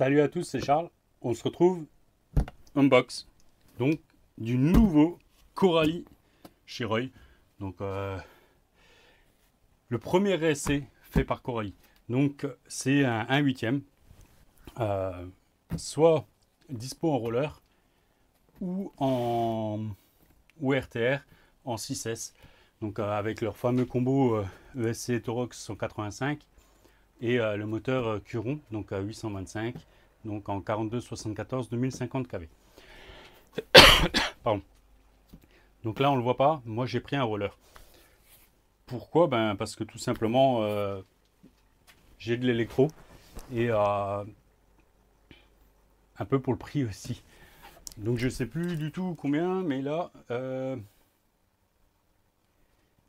Salut à tous, c'est Charles. On se retrouve unbox. Donc du nouveau Coralie chez Roy. Donc le premier essai fait par Coralie. Donc c'est un 1/8, soit dispo en roller ou en ou RTR en 6S. Donc avec leur fameux combo ESC Torox 185 et le moteur Curon, donc à 825, donc en 42-74 2050 kV. Pardon. Donc là on le voit pas, moi j'ai pris un roller. Pourquoi? Ben parce que tout simplement j'ai de l'électro et un peu pour le prix aussi. Donc je sais plus du tout combien, mais là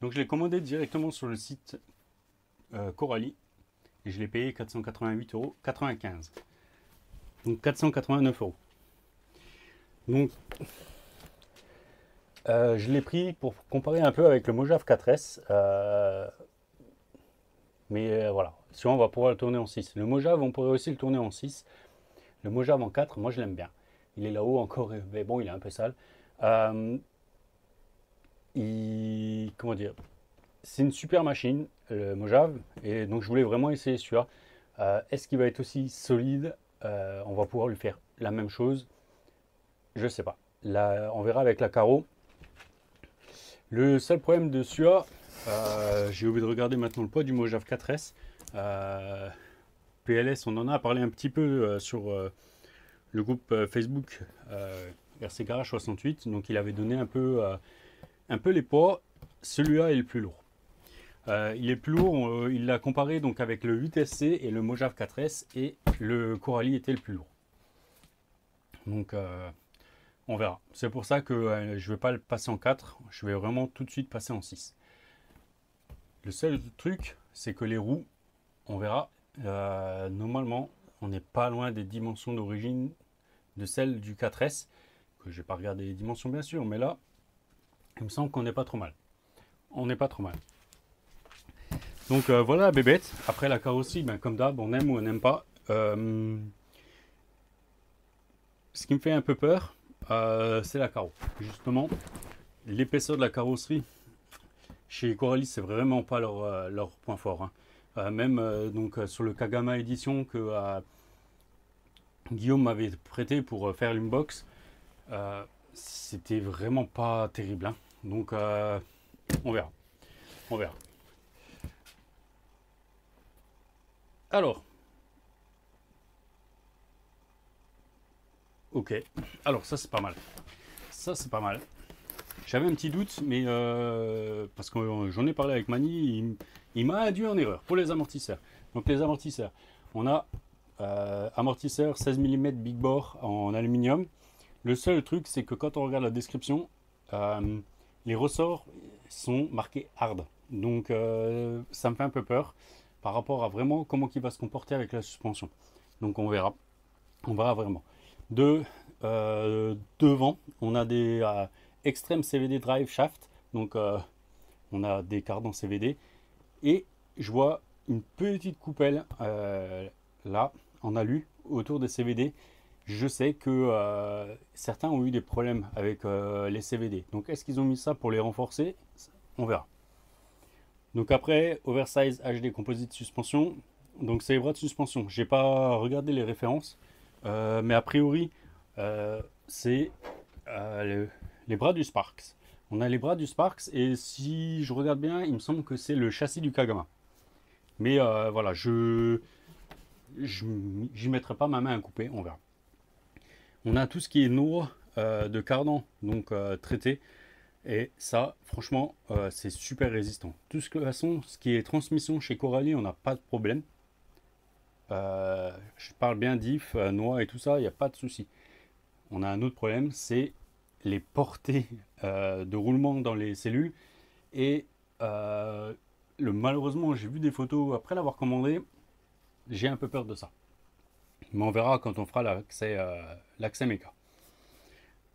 donc je l'ai commandé directement sur le site Coralie et je l'ai payé 488,95 €. Donc 489 €. Donc je l'ai pris pour comparer un peu avec le Mojave 4S. Mais voilà, si on va pouvoir le tourner en 6. Le Mojave, on pourrait aussi le tourner en 6. Le Mojave en 4, moi je l'aime bien. Il est là-haut encore, mais bon, il est un peu sale. Comment dire? C'est une super machine, le Mojave, et donc je voulais vraiment essayer celui-là. Est-ce qu'il va être aussi solide? On va pouvoir lui faire la même chose? Je sais pas. Là, on verra avec la Caro. Le seul problème de celui-là, j'ai oublié de regarder maintenant le poids du Mojave 4S. PLS, on en a parlé un petit peu sur le groupe Facebook RC Garage 68. Donc il avait donné un peu les poids. Celui-là est le plus lourd. Il est plus lourd, il l'a comparé donc avec le 8SC et le Mojave 4S et le Coralie était le plus lourd. Donc on verra. C'est pour ça que je ne vais pas le passer en 4, je vais vraiment tout de suite passer en 6. Le seul truc, c'est que les roues, on verra, normalement, on n'est pas loin des dimensions d'origine de celles du 4S, que je n'ai pas regardé les dimensions bien sûr, mais là, il me semble qu'on n'est pas trop mal. On n'est pas trop mal. Donc voilà la bébête. Après la carrosserie, ben, comme d'hab, on aime ou on n'aime pas. Ce qui me fait un peu peur, c'est la carreau. Justement, l'épaisseur de la carrosserie chez Coralie, c'est vraiment pas leur point fort. Même donc sur le Kagama édition que Guillaume m'avait prêté pour faire l'inbox, c'était vraiment pas terrible. Donc on verra. On verra. Alors, ok. Alors ça c'est pas mal. Ça c'est pas mal. J'avais un petit doute, mais parce que j'en ai parlé avec Mani, il m'a induit en erreur pour les amortisseurs. Donc les amortisseurs, on a amortisseur 16 mm big bore en aluminium. Le seul truc, c'est que quand on regarde la description, les ressorts sont marqués hard. Donc ça me fait un peu peur par rapport à vraiment comment il va se comporter avec la suspension. Donc on verra. On verra vraiment. Devant, on a des Extreme CVD Drive Shaft. Donc on a des cardans CVD. Et je vois une petite coupelle là, en alu, autour des CVD. Je sais que certains ont eu des problèmes avec les CVD. Donc est-ce qu'ils ont mis ça pour les renforcer? On verra. Donc après, Oversize HD Composite Suspension. Donc c'est les bras de suspension. J'ai pas regardé les références. Mais a priori, c'est les bras du Sparks. On a les bras du Sparks et si je regarde bien, il me semble que c'est le châssis du Kagama. Mais voilà, j'y mettrai pas ma main à couper, on verra. On a tout ce qui est noix de cardan, donc traité. Et ça, franchement, c'est super résistant. De toute façon, ce qui est transmission chez Coralie, on n'a pas de problème. Je parle bien diff, noix et tout ça, il n'y a pas de souci. On a un autre problème, c'est les portées de roulement dans les cellules. Et malheureusement, j'ai vu des photos après l'avoir commandé, j'ai un peu peur de ça. Mais on verra quand on fera l'accès méca.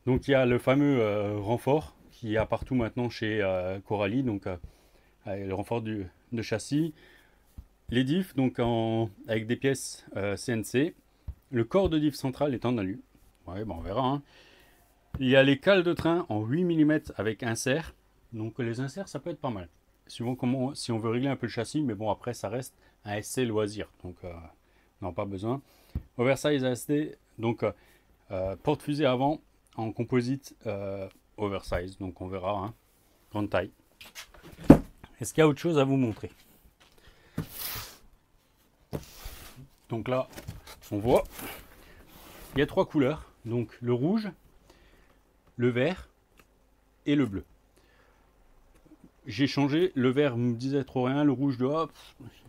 Donc il y a le fameux renfort qu'il y a partout maintenant chez Coralie, donc le renfort de châssis. Les diffs, donc avec des pièces CNC, Le corps de diff central est en alu. Ouais, on verra. Hein. Il y a les cales de train en 8 mm avec insert. Donc les inserts, ça peut être pas mal. Suivant comment, si on veut régler un peu le châssis, mais bon, après, ça reste un SC loisir. Donc, non, pas besoin. Oversize ASD, donc porte-fusée avant en composite oversize. Donc, on verra. Hein. Grande taille. Est-ce qu'il y a autre chose à vous montrer? Donc là, on voit, il y a 3 couleurs. Donc, le rouge, le vert et le bleu. J'ai changé, le vert me disait trop rien, le rouge de hop,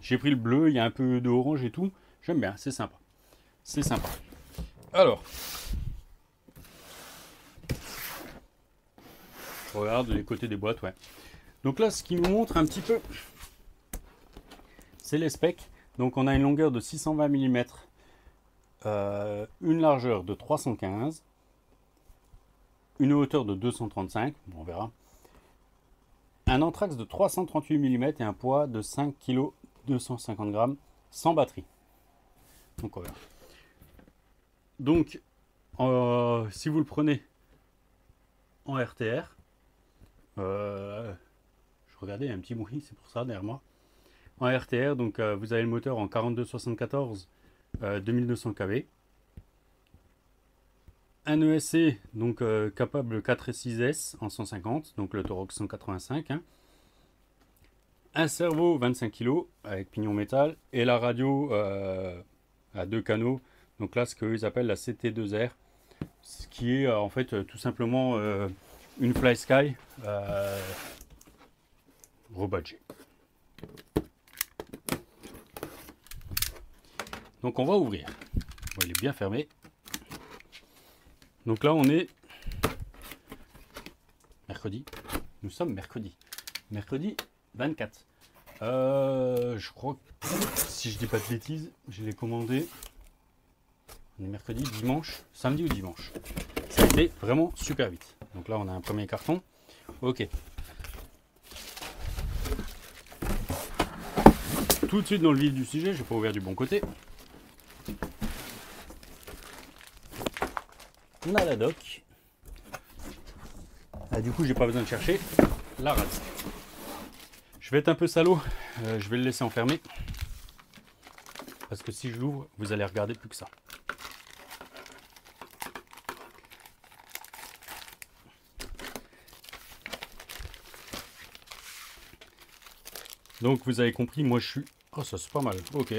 j'ai pris le bleu, il y a un peu de orange et tout. J'aime bien, c'est sympa. C'est sympa. Alors, je regarde les côtés des boîtes, ouais. Donc là, ce qui nous montre un petit peu, c'est les specs. Donc on a une longueur de 620 mm, une largeur de 315, une hauteur de 235, bon, on verra. Un anthrax de 338 mm et un poids de 5 kg 250 g sans batterie. Donc on verra. Donc si vous le prenez en RTR, je regardais, il y a un petit bruit, c'est pour ça derrière moi. En RTR, donc vous avez le moteur en 4274 2200 kV. Un ESC donc capable 4 et 6S en 150, donc le Torox 185. Hein. Un servo 25 kg avec pignon métal et la radio à 2 canaux. Donc là, ce qu'ils appellent la CT2R, ce qui est en fait tout simplement une Fly Sky rebadgée. Donc on va ouvrir. Bon, il est bien fermé. Donc là on est mercredi. Nous sommes mercredi. Mercredi 24. Je crois que si je dis pas de bêtises, je l'ai commandé. On est mercredi, dimanche, samedi ou dimanche. Ça a été vraiment super vite. Donc là on a un premier carton. Ok. Tout de suite dans le vif du sujet, je vais pas ouvrir du bon côté. On a la dock. Ah, du coup, j'ai pas besoin de chercher la rate. Je vais être un peu salaud. Je vais le laisser enfermer. Parce que si je l'ouvre, vous allez regarder plus que ça. Donc, vous avez compris, moi je suis... Oh, ça c'est pas mal. Ok.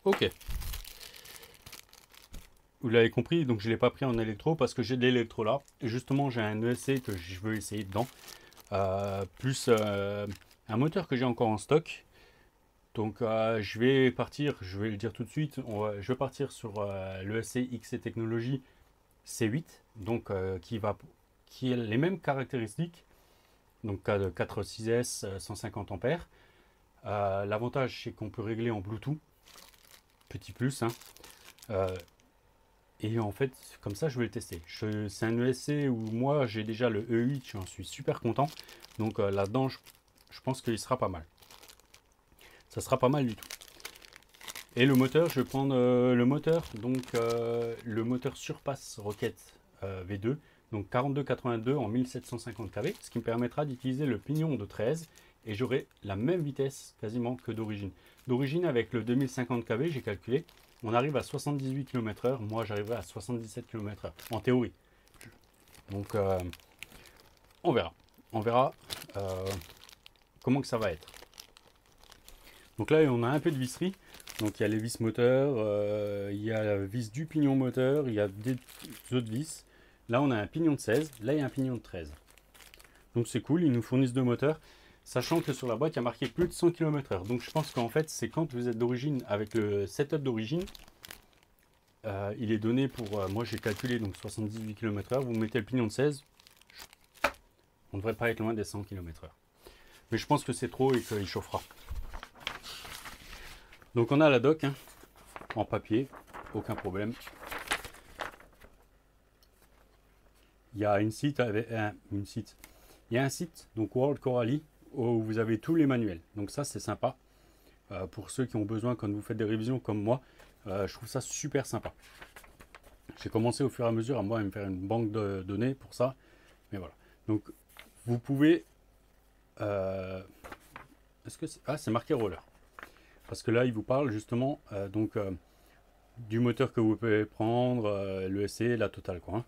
Ok. Vous l'avez compris, donc je ne l'ai pas pris en électro parce que j'ai de l'électro là. Et justement, j'ai un ESC que je veux essayer dedans. Plus un moteur que j'ai encore en stock. Donc je vais partir, je vais le dire tout de suite, je vais partir sur l'ESC XC Technologie C8. Donc qui a les mêmes caractéristiques. Donc 4.6S, 150 ampères. L'avantage c'est qu'on peut régler en Bluetooth. Petit plus. Hein. Et en fait, comme ça, je vais le tester. C'est un ESC où moi, j'ai déjà le E8, j'en suis super content. Donc là-dedans, je pense qu'il sera pas mal. Ça sera pas mal du tout. Et le moteur, je vais prendre le moteur. Donc le moteur Surpass Rocket V2. Donc 4282 en 1750 kV. Ce qui me permettra d'utiliser le pignon de 13. Et j'aurai la même vitesse quasiment que d'origine. D'origine, avec le 2050 kV, j'ai calculé. On arrive à 78 km/h. Moi, j'arriverai à 77 km/h. En théorie. Donc, on verra. On verra comment que ça va être. Donc là, on a un peu de visserie. Donc, il y a les vis moteurs. Il y a la vis du pignon moteur. Il y a des autres vis. Là, on a un pignon de 16. Là, il y a un pignon de 13. Donc, c'est cool. Ils nous fournissent deux moteurs. Sachant que sur la boîte, il y a marqué plus de 100 km/h. Donc je pense qu'en fait, c'est quand vous êtes d'origine, avec le setup d'origine, il est donné pour, moi j'ai calculé, donc 78 km/h. Vous mettez le pignon de 16, on ne devrait pas être loin des 100 km/h. Mais je pense que c'est trop et qu'il chauffera. Donc on a la dock, hein, en papier, aucun problème. Il y a une site, il y a un site, donc World Coralie, où vous avez tous les manuels. Donc ça, c'est sympa. Pour ceux qui ont besoin, quand vous faites des révisions comme moi, Je trouve ça super sympa. J'ai commencé au fur et à mesure à moi me faire une banque de données pour ça. Mais voilà. Donc vous pouvez... est-ce que c'est... Ah, c'est marqué roller. Parce que là, il vous parle justement du moteur que vous pouvez prendre, le SE, la totale, quoi. Hein.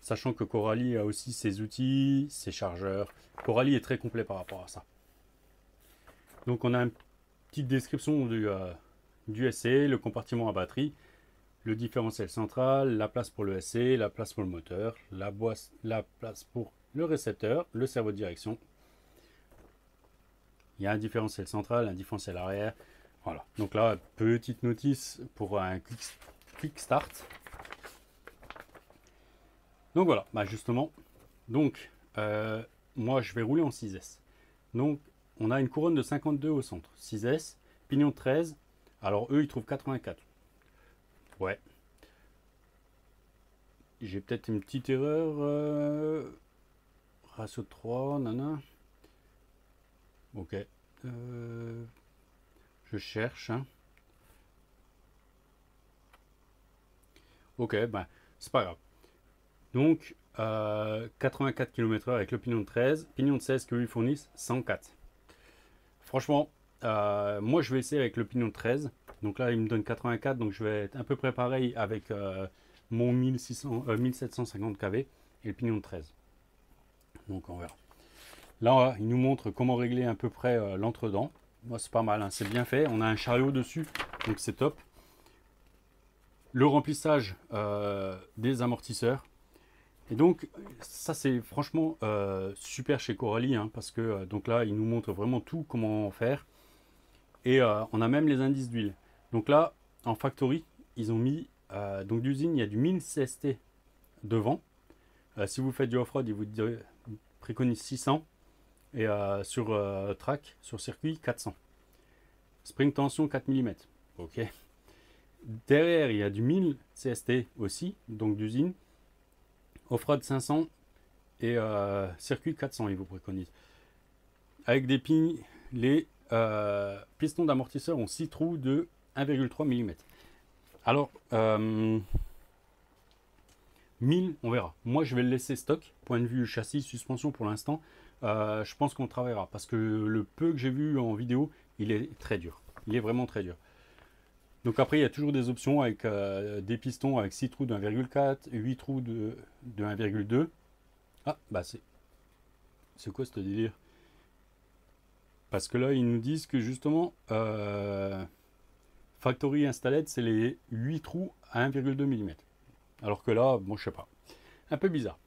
Sachant que Coralie a aussi ses outils, ses chargeurs. Coralie est très complet par rapport à ça. Donc on a une petite description du SE, le compartiment à batterie, le différentiel central, la place pour le SE, la place pour le moteur, la place pour le récepteur, le cerveau de direction. Il y a un différentiel central, un différentiel arrière. Voilà. Donc là, petite notice pour un quick start. Donc voilà, bah justement. Donc, moi, je vais rouler en 6S. Donc, on a une couronne de 52 au centre. 6S, pignon de 13. Alors, eux, ils trouvent 84. Ouais. J'ai peut-être une petite erreur. Ratio de 3, nana. Ok. Je cherche. Hein. Ok, ben, c'est pas grave. Donc, 84 km/h avec le pignon de 13. Pignon de 16 que lui fournissent, 104. Franchement, moi je vais essayer avec le pignon de 13. Donc là, il me donne 84. Donc je vais être à peu près pareil avec mon 1750 kV et le pignon de 13. Donc on verra. Là, il nous montre comment régler à peu près l'entredent. Moi, c'est pas mal, hein, c'est bien fait. On a un chariot dessus, donc c'est top. Le remplissage des amortisseurs. Et donc, ça c'est franchement super chez Coralie, hein, parce que donc là, il nous montre vraiment tout, comment faire. Et on a même les indices d'huile. Donc là, en factory, ils ont mis, donc d'usine, il y a du 1000 CST devant. Si vous faites du off-road, ils vous préconisent 600. Et sur track, sur circuit, 400. Spring tension 4 mm. Ok. Derrière, il y a du 1000 CST aussi, donc d'usine. Off-road 500 et circuit 400, ils vous préconisent. Avec des pignes, les pistons d'amortisseur ont 6 trous de 1,3 mm. Alors, 1000, on verra. Moi, je vais le laisser stock. Point de vue châssis, suspension pour l'instant. Je pense qu'on travaillera parce que le peu que j'ai vu en vidéo, il est très dur. Il est vraiment très dur. Donc après, il y a toujours des options avec des pistons avec 6 trous de 1,4, 8 trous de 1,2. Ah, bah c'est quoi ce délire? Parce que là, ils nous disent que justement, Factory Installed, c'est les 8 trous à 1,2 mm. Alors que là, bon, je sais pas. Un peu bizarre.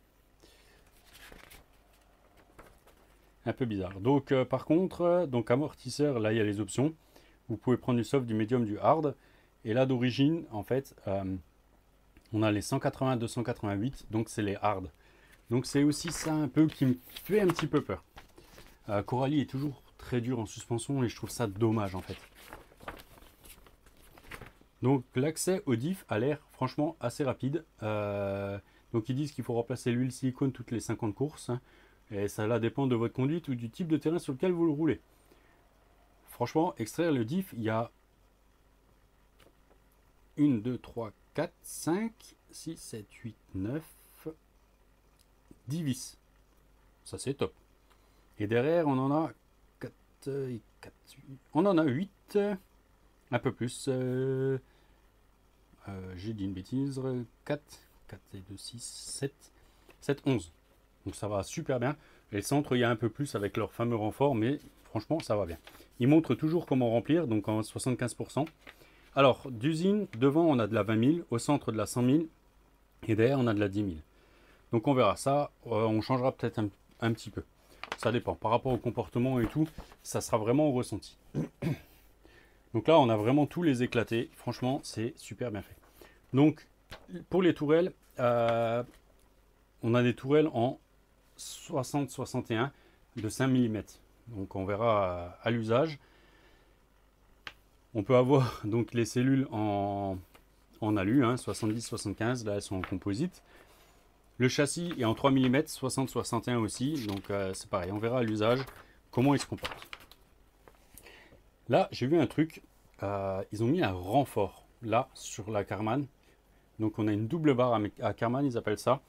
Un peu bizarre. Donc par contre, donc amortisseur, là il y a les options. Vous pouvez prendre du soft, du medium, du hard. Et là d'origine, en fait, on a les 180, 288, donc c'est les hard. Donc c'est aussi ça un peu qui me fait un petit peu peur. Coralie est toujours très dur en suspension et je trouve ça dommage en fait. Donc l'accès au diff a l'air franchement assez rapide. Donc ils disent qu'il faut remplacer l'huile silicone toutes les 50 courses. Et ça là dépend de votre conduite ou du type de terrain sur lequel vous le roulez. Franchement, extraire le diff, il y a 1, 2, 3, 4, 5, 6, 7, 8, 9, 10 vis. Ça c'est top. Et derrière, on en a 4, 4 8, on en a 8, un peu plus. J'ai dit une bêtise, 4, 4 et 2, 6, 7, 7, 11. Donc ça va super bien. Et le centre, il y a un peu plus avec leur fameux renfort, mais franchement, ça va bien. Ils montrent toujours comment remplir, donc en 75%. Alors, d'usine, devant, on a de la 20 000, au centre, de la 100 000, et derrière, on a de la 10 000. Donc on verra ça, on changera peut-être un petit peu. Ça dépend. Par rapport au comportement et tout, ça sera vraiment au ressenti. Donc là, on a vraiment tous les éclatés. Franchement, c'est super bien fait. Donc, pour les tourelles, on a des tourelles en 60-61 de 5 mm. Donc on verra à l'usage. On peut avoir donc les cellules en alu, hein, 70-75, là elles sont en composite. Le châssis est en 3 mm, 60-61 aussi, donc c'est pareil, on verra à l'usage comment il se comporte. Là j'ai vu un truc, ils ont mis un renfort là sur la Karmann. Donc on a une double barre à Karmann, ils appellent ça.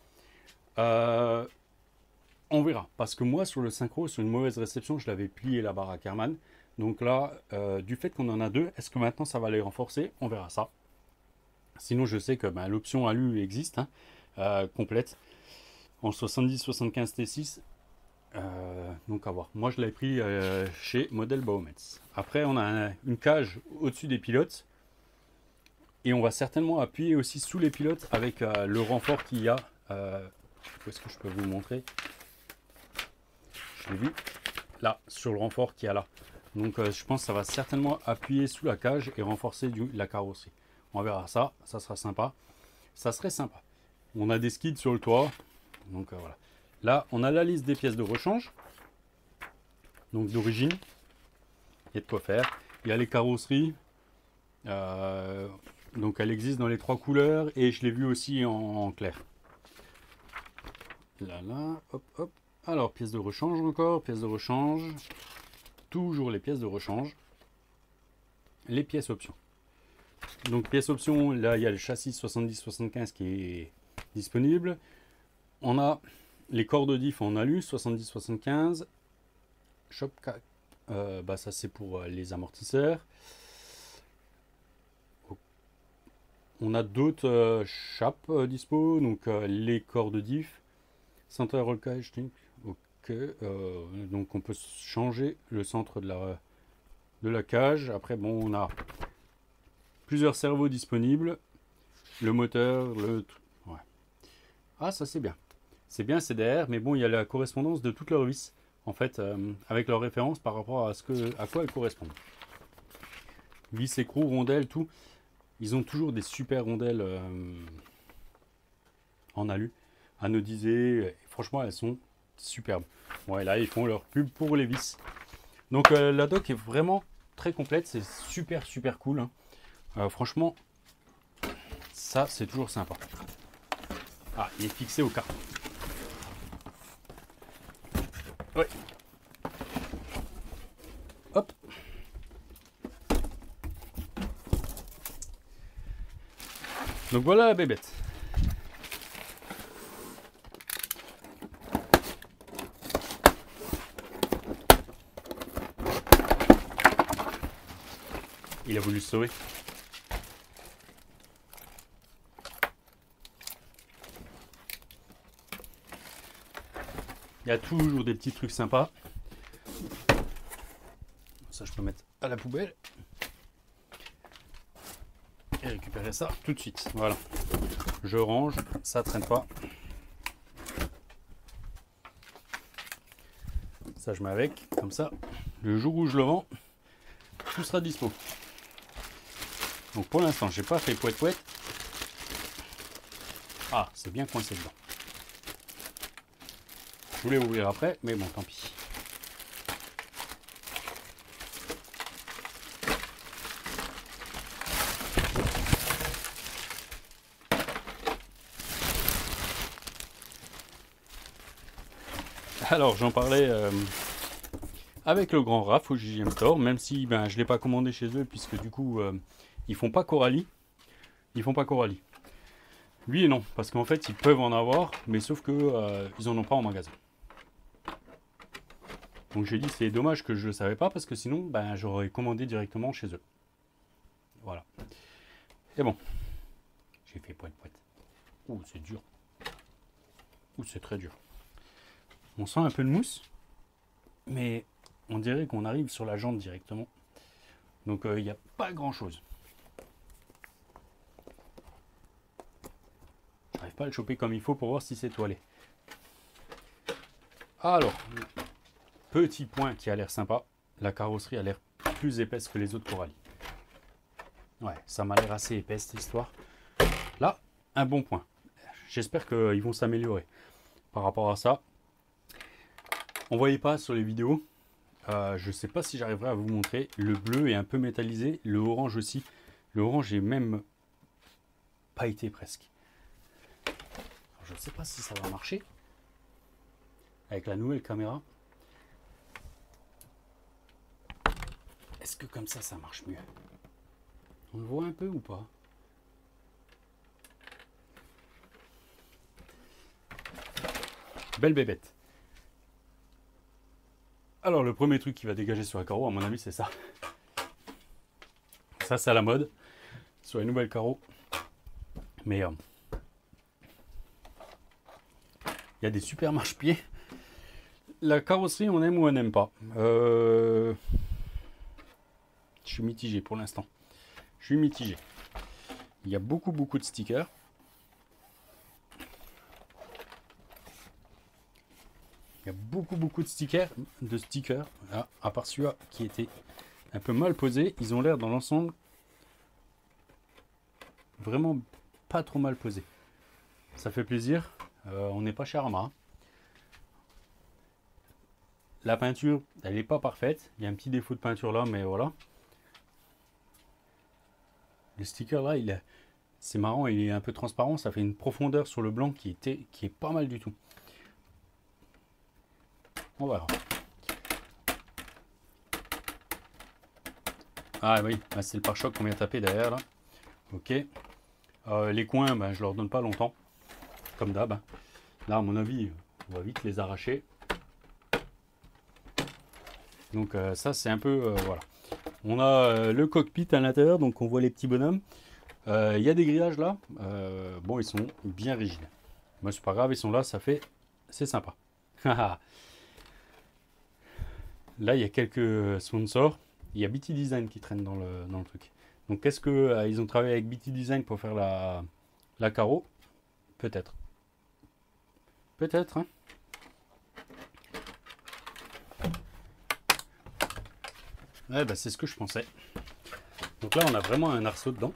On verra, parce que moi sur le synchro, sur une mauvaise réception, je l'avais plié la barre à Karmann. Donc là, du fait qu'on en a deux, est-ce que maintenant ça va les renforcer? On verra ça. Sinon je sais que ben, l'option alu existe, hein, complète, en 70-75 T6. Donc à voir. Moi je l'avais pris chez Model Baumets. Après on a une cage au-dessus des pilotes. Et on va certainement appuyer aussi sous les pilotes avec le renfort qu'il y a. Où est-ce que je peux vous montrer? Je l'ai vu. Là, sur le renfort qu'il y a là. Donc je pense que ça va certainement appuyer sous la cage et renforcer la carrosserie. On verra ça, ça sera sympa. Ça serait sympa. On a des skids sur le toit. Donc voilà. Là, on a la liste des pièces de rechange. Donc d'origine. Il y a de quoi faire. Il y a les carrosseries. Donc elle existe dans les trois couleurs et je l'ai vu aussi en clair. Là, hop, hop. Alors, pièces de rechange encore, pièces de rechange. Toujours les pièces de rechange. Les pièces options. Donc pièces options, là il y a le châssis 70-75 qui est disponible. On a les corps de diff en alu 70-75. Shop bah ça c'est pour les amortisseurs. On a d'autres chapes dispo, donc les corps de diff, center roll cage, ok, donc on peut changer le centre de la cage. Après bon, on a plusieurs servos disponibles, le moteur, ouais. Ah ça c'est bien, c'est derrière, mais bon il y a la correspondance de toutes leurs vis en fait, avec leurs références par rapport à quoi elles correspondent. Vis, écrou, rondelles, tout. Ils ont toujours des super rondelles en alu, anodisées. Franchement, elles sont superbes. Bon, et là, ils font leur pub pour les vis. Donc, la dock est vraiment très complète. C'est super, super cool. Hein. Franchement, ça, c'est toujours sympa. Ah, il est fixé au carton. Ouais. Hop. Donc voilà la bébête. Il a voulu se sauver. Il y a toujours des petits trucs sympas. Ça, je peux mettre à la poubelle. Et récupérer ça tout de suite. Voilà. Je range, ça traîne pas. Ça, je mets avec. Comme ça, le jour où je le vends, tout sera dispo. Donc pour l'instant, j'ai pas fait pouet-pouet. Ah, c'est bien coincé dedans. Je voulais ouvrir après, mais bon, tant pis. Alors, j'en parlais avec le grand Raph au JGM Store, même si ben, je ne l'ai pas commandé chez eux, puisque du coup, ils font pas Coralie. Ils font pas Coralie. Oui et non, parce qu'en fait, ils peuvent en avoir, mais sauf que ils en ont pas en magasin. Donc j'ai dit, c'est dommage que je ne le savais pas, parce que sinon, ben, j'aurais commandé directement chez eux. Voilà. Et bon, j'ai fait pouet-pouet. Ouh, c'est dur. Ouh, c'est très dur. On sent un peu de mousse, mais on dirait qu'on arrive sur la jante directement. Donc il n'y a pas grand chose. J'arrive pas à le choper comme il faut pour voir si c'est toilé. Alors, petit point qui a l'air sympa, la carrosserie a l'air plus épaisse que les autres Coralie. Ouais, ça m'a l'air assez épaisse cette histoire. Là, un bon point. J'espère qu'ils vont s'améliorer par rapport à ça. On ne voyait pas sur les vidéos. Je ne sais pas si j'arriverai à vous montrer. Le bleu est un peu métallisé, le orange aussi. Le orange est même pailleté presque. Alors, je ne sais pas si ça va marcher avec la nouvelle caméra. Est-ce que comme ça marche mieux? On le voit un peu ou pas? Belle bébête. Alors le premier truc qui va dégager sur un carreau, à mon avis, c'est ça. Ça, c'est à la mode sur les nouvelles carreaux. Mais il y a des super marche-pieds. La carrosserie, on aime ou on n'aime pas. Je suis mitigé pour l'instant. Je suis mitigé. Il y a beaucoup de stickers. Il y a beaucoup de stickers. Ah, à part celui-là qui était un peu mal posé. Ils ont l'air dans l'ensemble vraiment pas trop mal posés. Ça fait plaisir. On n'est pas chez Arma. La peinture, elle n'est pas parfaite. Il y a un petit défaut de peinture là, mais voilà. Le sticker là, c'est marrant, il est un peu transparent. Ça fait une profondeur sur le blanc qui est pas mal du tout. On verra. Ah oui, c'est le pare-choc qu'on vient taper derrière là. Ok. Les coins, je leur donne pas longtemps. Comme d'hab. Là, à mon avis, on va vite les arracher. Donc ça, c'est un peu... voilà. On a le cockpit à l'intérieur, donc on voit les petits bonhommes. Il y a des grillages là. Bon, ils sont bien rigides. Moi, c'est pas grave, ils sont là, ça fait... C'est sympa. Là, il y a quelques sponsors. Il y a BT Design qui traîne dans le truc. Donc, qu'est-ce que ils ont travaillé avec BT Design pour faire la carreau? Peut-être. Peut-être, hein. Ouais, c'est ce que je pensais. Donc là, on a vraiment un arceau dedans,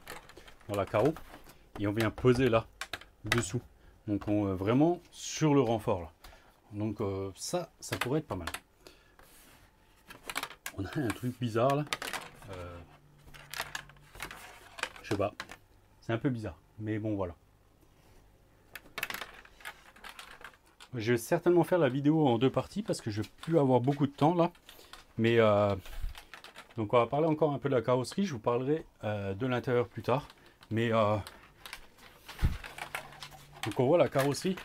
dans la carreau. Et on vient poser là, dessous. Donc, vraiment sur le renfort là. Donc, ça pourrait être pas mal. On a un truc bizarre là. Je sais pas. C'est un peu bizarre. Mais bon, voilà. Je vais certainement faire la vidéo en 2 parties parce que je vais plus avoir beaucoup de temps là. Mais donc on va parler encore un peu de la carrosserie. Je vous parlerai de l'intérieur plus tard. Mais donc on voit la carrosserie.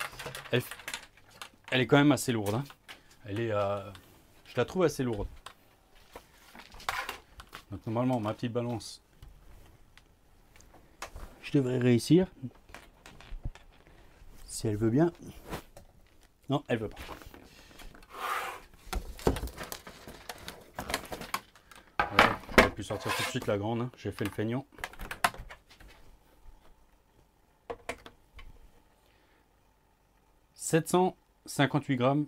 Elle est quand même assez lourde. Hein. Je la trouve assez lourde. Donc normalement ma petite balance, je devrais réussir. Si elle veut bien. Non, elle veut pas. Voilà, j'aurais pu sortir tout de suite la grande. Hein. J'ai fait le feignant. « 758 grammes,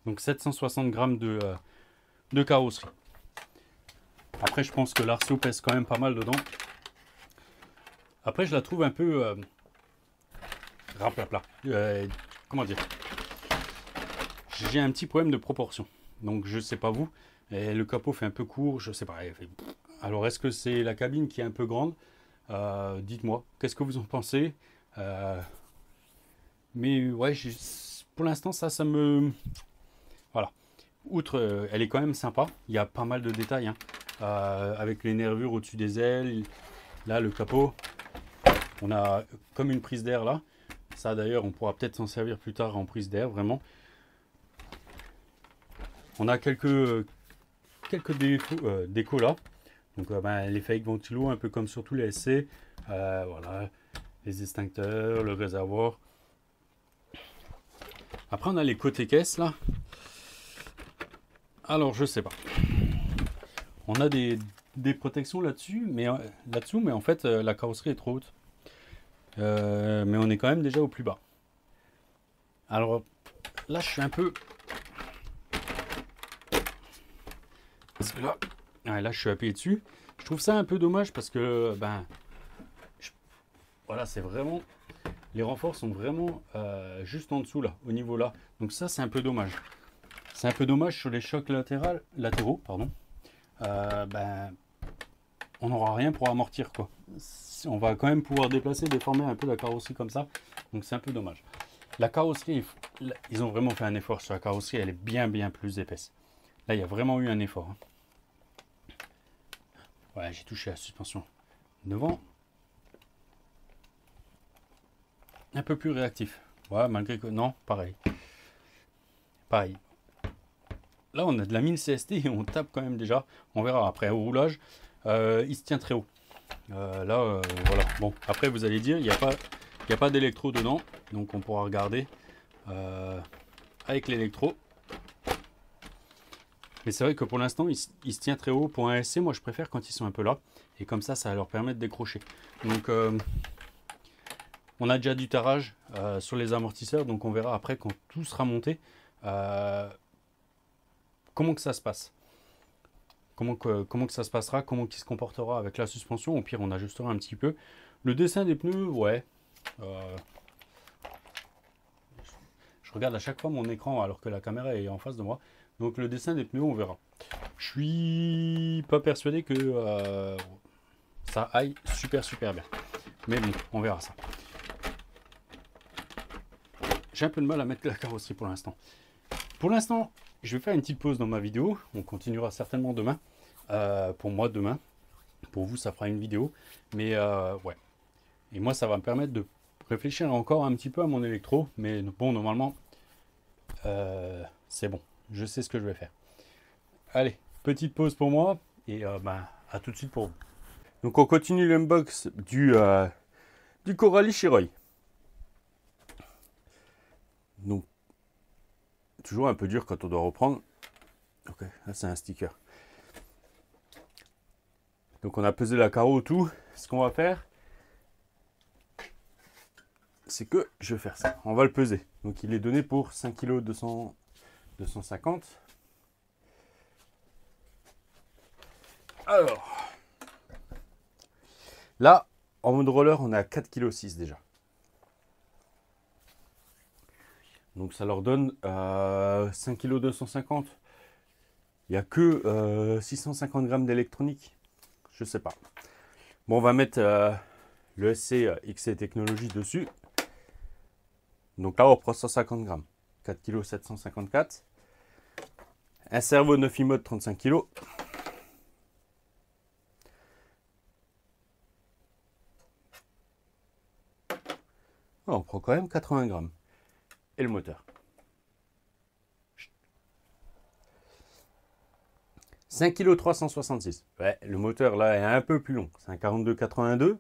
donc 760 grammes de carrosserie. Après, je pense que l'arceau pèse quand même pas mal dedans. Après, je la trouve un peu raplapla. Comment dire? J'ai un petit problème de proportion. Donc, je sais pas vous. Et le capot fait un peu court. Je sais pas. Alors, est-ce que c'est la cabine qui est un peu grande? Dites-moi. Qu'est-ce que vous en pensez? Mais ouais, pour l'instant, ça me... Voilà. Outre, elle est quand même sympa. Il y a pas mal de détails. Hein. Avec les nervures au-dessus des ailes. Là, le capot. On a comme une prise d'air là. Ça, d'ailleurs, on pourra peut-être s'en servir plus tard en prise d'air, vraiment. On a quelques décos là. Donc, les fake ventilo, un peu comme sur tous les SC. Voilà. Les extincteurs, le réservoir. Après, on a les côtés caisses là. Alors, je sais pas. On a des protections là-dessus, mais en fait, la carrosserie est trop haute. Mais on est quand même déjà au plus bas. Alors, là, je suis un peu... Parce que là, je suis appuyé dessus. Je trouve ça un peu dommage parce que, voilà, c'est vraiment... Les renforts sont vraiment juste en dessous là, au niveau là. Donc ça, c'est un peu dommage. C'est un peu dommage sur les chocs latéraux, pardon. On n'aura rien pour amortir quoi. On va quand même pouvoir déplacer, déformer un peu la carrosserie comme ça. Donc c'est un peu dommage. La carrosserie, ils ont vraiment fait un effort sur la carrosserie. Elle est bien plus épaisse. Là, il y a vraiment eu un effort. Hein. Ouais, j'ai touché la suspension. Devant, un peu plus réactif. Ouais, malgré que... Non, pareil. Pareil. Là, on a de la mine CST et on tape quand même déjà. On verra après au roulage. Il se tient très haut. Voilà. Bon, après, vous allez dire, il n'y a pas d'électro dedans. Donc, on pourra regarder avec l'électro. Mais c'est vrai que pour l'instant, il se tient très haut. Pour un SC, moi, je préfère quand ils sont un peu là. Et comme ça leur permet de décrocher. Donc, on a déjà du tarage sur les amortisseurs. Donc, on verra après quand tout sera monté. Comment que ça se passe. Comment que ça se passera, comment il se comportera avec la suspension. Au pire, on ajustera un petit peu. Le dessin des pneus, ouais. Je regarde à chaque fois mon écran alors que la caméra est en face de moi. Donc le dessin des pneus, on verra. Je suis pas persuadé que ça aille super bien. Mais bon, on verra ça. J'ai un peu de mal à mettre la carrosserie pour l'instant. Pour l'instant, je vais faire une petite pause dans ma vidéo. On continuera certainement demain. Pour moi, demain. Pour vous, ça fera une vidéo. Mais ouais. Et moi, ça va me permettre de réfléchir encore un petit peu à mon électro. Mais bon, normalement, c'est bon. Je sais ce que je vais faire. Allez, petite pause pour moi. Et à tout de suite pour vous. Donc, on continue l'unbox du Coralie Chiroy. Donc, toujours un peu dur quand on doit reprendre. Ok, là c'est un sticker. Donc on a pesé la carreau tout. Ce qu'on va faire, c'est que je vais faire ça. On va le peser. Donc il est donné pour 5 kg 250. Alors, là, en mode roller, on est à 4,6 kg déjà. Donc ça leur donne 5 kg 250. Il n'y a que 650 grammes d'électronique. Je sais pas. Bon, on va mettre le SC XC Technologies dessus. Donc là, on prend 150 grammes. 4 kg 754. Un servo 9 mode 35 kg. On prend quand même 80 grammes. Et le moteur. 5 kg 366. Ouais, le moteur là est un peu plus long. C'est un 4282.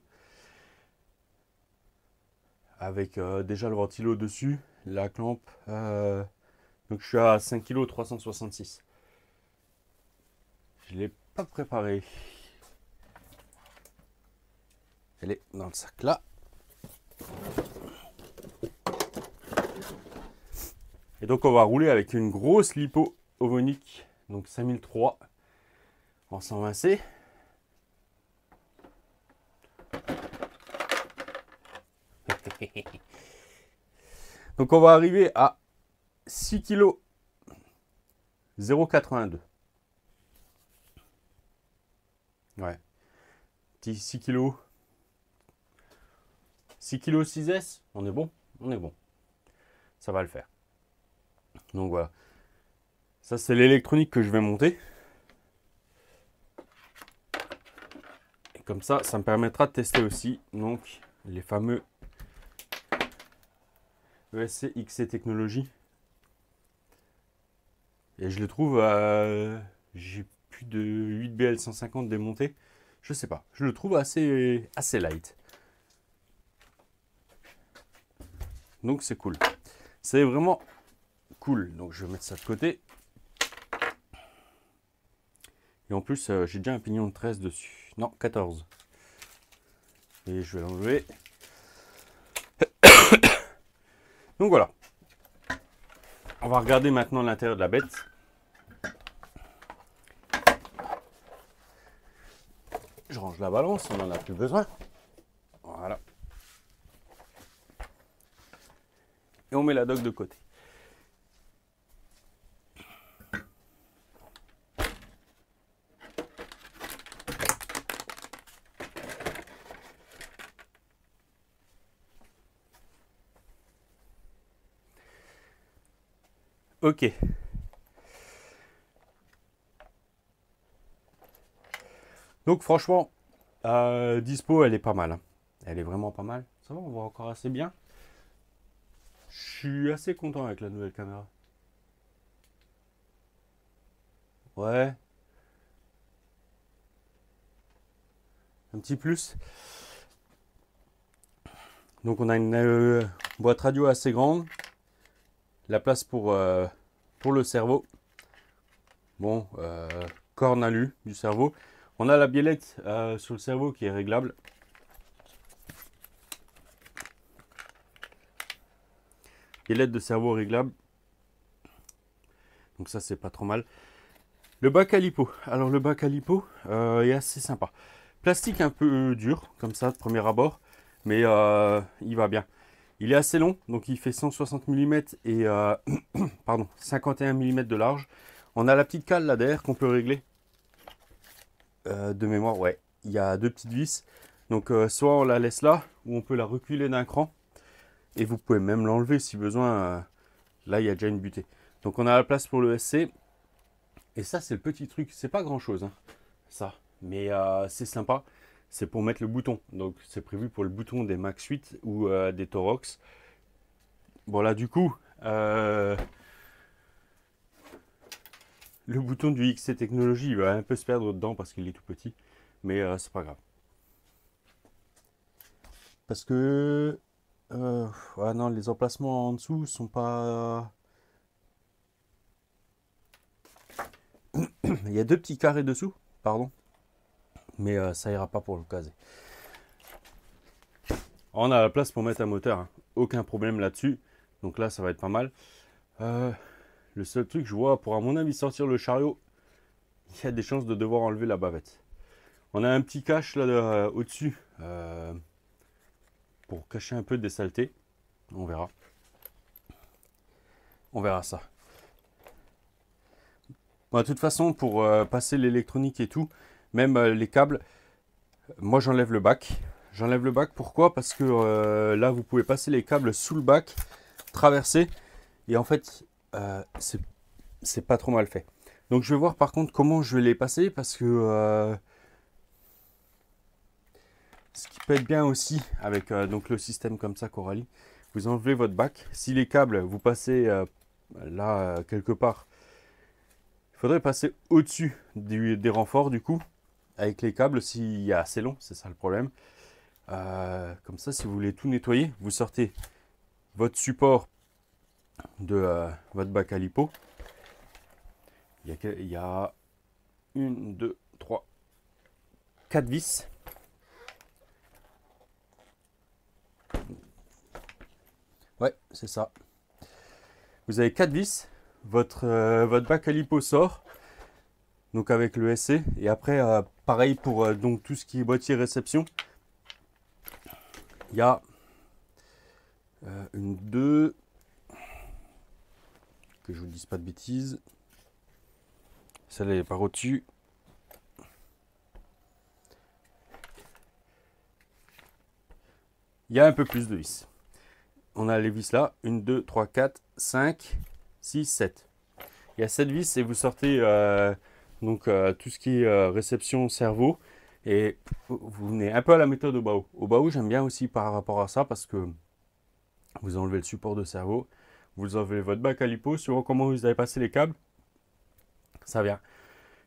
Avec déjà le ventilo dessus. La clampe. Donc je suis à 5 kg 366. Je ne l'ai pas préparé. Elle est dans le sac là. Et donc on va rouler avec une grosse lipo ovonique. Donc 5003 en 120C. Donc on va arriver à 6 kg 082. Ouais. Petit 6 kg. 6 kg 6S, on est bon. On est bon. Ça va le faire. Donc voilà. Ça c'est l'électronique que je vais monter. Et comme ça me permettra de tester aussi donc les fameux ESC XC Technologies. Et je les trouve j'ai plus de 8BL 150 démontés. Je sais pas. Je le trouve assez light. Donc c'est cool. C'est vraiment cool. Donc je vais mettre ça de côté. Et en plus, j'ai déjà un pignon de 13 dessus. Non, 14. Et je vais l'enlever. Donc voilà. On va regarder maintenant l'intérieur de la bête. Je range la balance, on n'en a plus besoin. Voilà. Et on met la dock de côté. Ok. Donc franchement, Dispo, elle est pas mal, hein. Elle est vraiment pas mal. Ça va, on voit encore assez bien. Je suis assez content avec la nouvelle caméra. Ouais, un petit plus. Donc on a une boîte radio assez grande. La place pour le cerveau. Bon, corne alu du cerveau. On a la biellette sur le cerveau qui est réglable. Biellette de cerveau réglable. Donc ça, c'est pas trop mal. Le bac à lipo. Alors le bac à lipo est assez sympa. Plastique un peu dur, comme ça, de premier abord. Mais il va bien. Il est assez long, donc il fait 160 mm et pardon, 51 mm de large. On a la petite cale là derrière qu'on peut régler. De mémoire, ouais. Il y a deux petites vis. Donc soit on la laisse là, ou on peut la reculer d'un cran. Et vous pouvez même l'enlever si besoin. Là, il y a déjà une butée. Donc on a la place pour le SC. Et ça, c'est le petit truc. C'est pas grand chose, hein, ça. Mais c'est sympa. C'est pour mettre le bouton. Donc c'est prévu pour le bouton des Max 8 ou des Torox. Bon là, du coup, le bouton du XC Technologie, il va un peu se perdre dedans parce qu'il est tout petit. Mais c'est pas grave. Parce que ouais, non, les emplacements en dessous sont pas. Il y a deux petits carrés dessous, pardon. Mais ça ira pas pour le caser. On a la place pour mettre un moteur, hein. Aucun problème là-dessus. Donc là, ça va être pas mal. Le seul truc, je vois, pour à mon avis sortir le chariot, il y a des chances de devoir enlever la bavette. On a un petit cache là au-dessus pour cacher un peu des saletés. On verra. On verra ça. Bon, de toute façon, pour passer l'électronique et tout, même les câbles, moi j'enlève le bac. J'enlève le bac, pourquoi? Parce que là, vous pouvez passer les câbles sous le bac, traverser, et en fait, c'est pas trop mal fait. Donc je vais voir par contre comment je vais les passer, parce que ce qui peut être bien aussi avec donc le système comme ça Coralie, vous enlevez votre bac. Si les câbles, vous passez là quelque part, il faudrait passer au-dessus des renforts du coup, avec les câbles s'il y a assez long, c'est ça le problème. Comme ça, si vous voulez tout nettoyer, vous sortez votre support de votre bac à lipo. Il y a une, deux, trois, quatre vis. Ouais, c'est ça. Vous avez quatre vis. Votre bac à lipo sort. Donc avec le SC. Et après, pareil pour donc tout ce qui est boîtier réception. Il y a une, deux. Que je vous dise pas de bêtises. Celle-là est par au-dessus. Il y a un peu plus de vis. On a les vis là. 1, 2, 3, 4, 5, 6, 7. Il y a 7 vis et vous sortez donc tout ce qui est réception cerveau. Et vous venez un peu à la méthode au baou. Au baou, j'aime bien aussi par rapport à ça parce que vous enlevez le support de cerveau. Vous enlevez votre bac à lipo. Suivant comment vous avez passé les câbles, ça vient.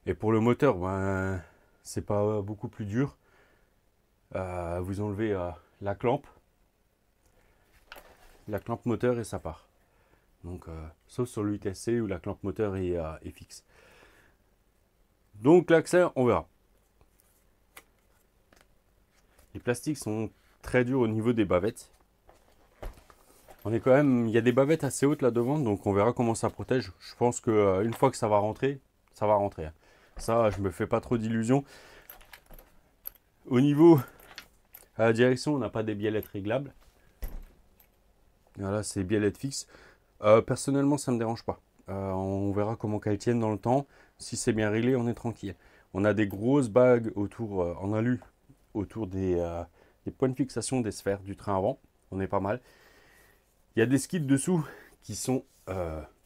Et pour le moteur, ben, c'est pas beaucoup plus dur. Vous enlevez la clampe moteur et ça part. Donc, sauf sur le 8SC où la clampe moteur est fixe. Donc l'accès, on verra. Les plastiques sont très durs au niveau des bavettes. On est quand même, il y a des bavettes assez hautes là devant, donc on verra comment ça protège. Je pense que une fois que ça va rentrer, ça va rentrer. Ça, je me fais pas trop d'illusions. Au niveau à la direction, on n'a pas des biellettes réglables. Voilà, c'est biellettes fixes. Personnellement, ça me dérange pas. On verra comment qu'elles tiennent dans le temps. Si c'est bien réglé, on est tranquille. On a des grosses bagues autour en alu autour des points de fixation des sphères du train avant. On est pas mal. Il y a des skids dessous qui sont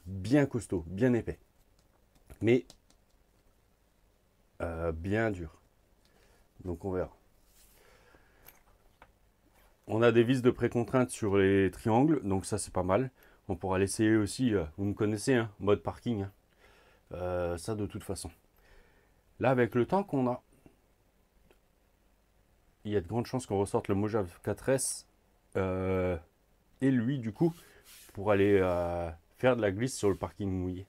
bien costauds, bien épais. Mais bien durs. Donc on verra. On a des vis de précontrainte sur les triangles, donc ça c'est pas mal. On pourra l'essayer aussi, vous me connaissez, hein, mode parking. Hein. Ça de toute façon. Là, avec le temps qu'on a, il y a de grandes chances qu'on ressorte le Mojave 4S et lui, du coup, pour aller faire de la glisse sur le parking mouillé.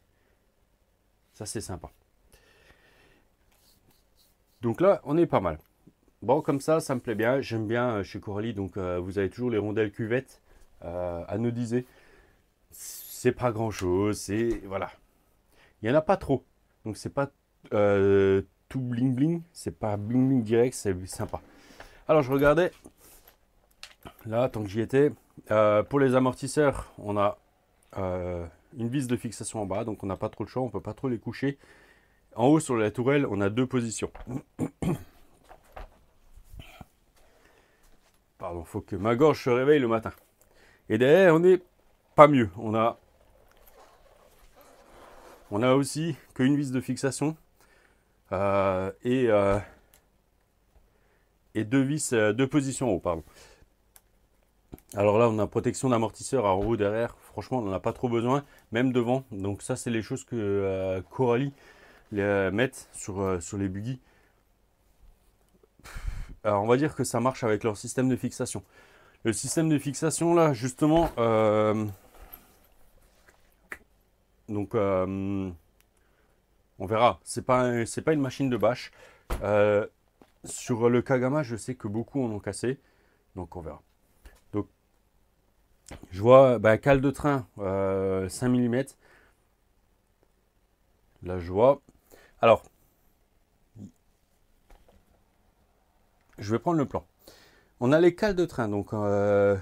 Ça, c'est sympa. Donc là, on est pas mal. Bon, comme ça me plaît bien. J'aime bien chez Coralie, donc vous avez toujours les rondelles cuvettes anodisées. C'est pas grand chose, c'est. Voilà. Il n'y en a pas trop. Donc c'est pas tout bling bling, c'est pas bling bling direct, c'est sympa. Alors je regardais, là, tant que j'y étais, pour les amortisseurs, on a une vis de fixation en bas, donc on n'a pas trop le choix, on peut pas trop les coucher. En haut sur la tourelle, on a deux positions. Pardon, faut que ma gorge se réveille le matin. Et derrière, on n'est pas mieux. On a aussi qu'une vis de fixation et deux vis, deux positions en haut, pardon. Alors là, on a protection d'amortisseur en haut, derrière. Franchement, on n'en a pas trop besoin, même devant. Donc ça, c'est les choses que Coralie met sur les buggy. Alors, on va dire que ça marche avec leur système de fixation. Le système de fixation, là, justement, donc, on verra. C'est pas une machine de bâche. Sur le Kagama, je sais que beaucoup en ont cassé. Donc, on verra. Donc, je vois cale de train 5 mm. Là, je vois. Alors, je vais prendre le plan. On a les cales de train. Donc, là,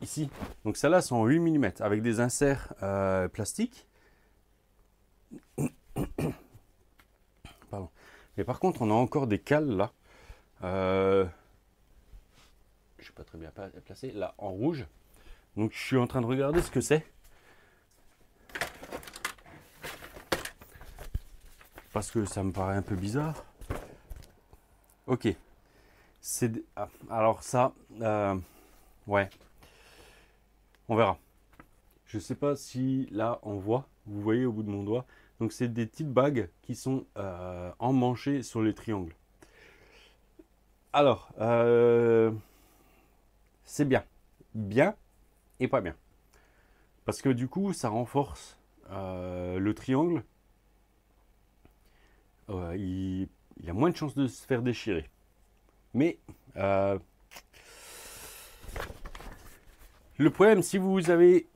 ici. Donc, celles-là sont en 8 mm avec des inserts plastiques. Pardon. Mais par contre, on a encore des cales là. Je ne suis pas très bien placé. Là, en rouge. Donc, je suis en train de regarder ce que c'est. Parce que ça me paraît un peu bizarre. Ok. Alors ça, ouais. On verra. Je ne sais pas si là on voit. Vous voyez au bout de mon doigt. Donc c'est des petites bagues qui sont emmanchées sur les triangles. Alors, c'est bien. Bien et pas bien. Parce que du coup, ça renforce le triangle. Il y a moins de chances de se faire déchirer. Mais le problème, si vous avez...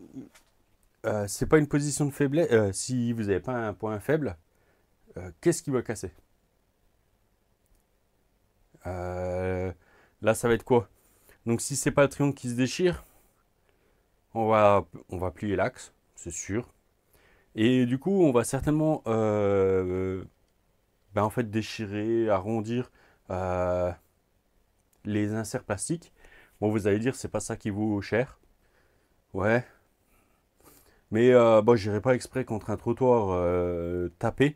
c'est pas une position de faiblesse. Si vous n'avez pas un point faible, qu'est-ce qui va casser? Là, ça va être quoi? Donc, si c'est pas le triangle qui se déchire, on va plier l'axe, c'est sûr. Et du coup, on va certainement en fait déchirer, arrondir les inserts plastiques. Bon, vous allez dire, c'est pas ça qui vaut cher. Ouais. Mais bon, j'irai pas exprès contre un trottoir tapé.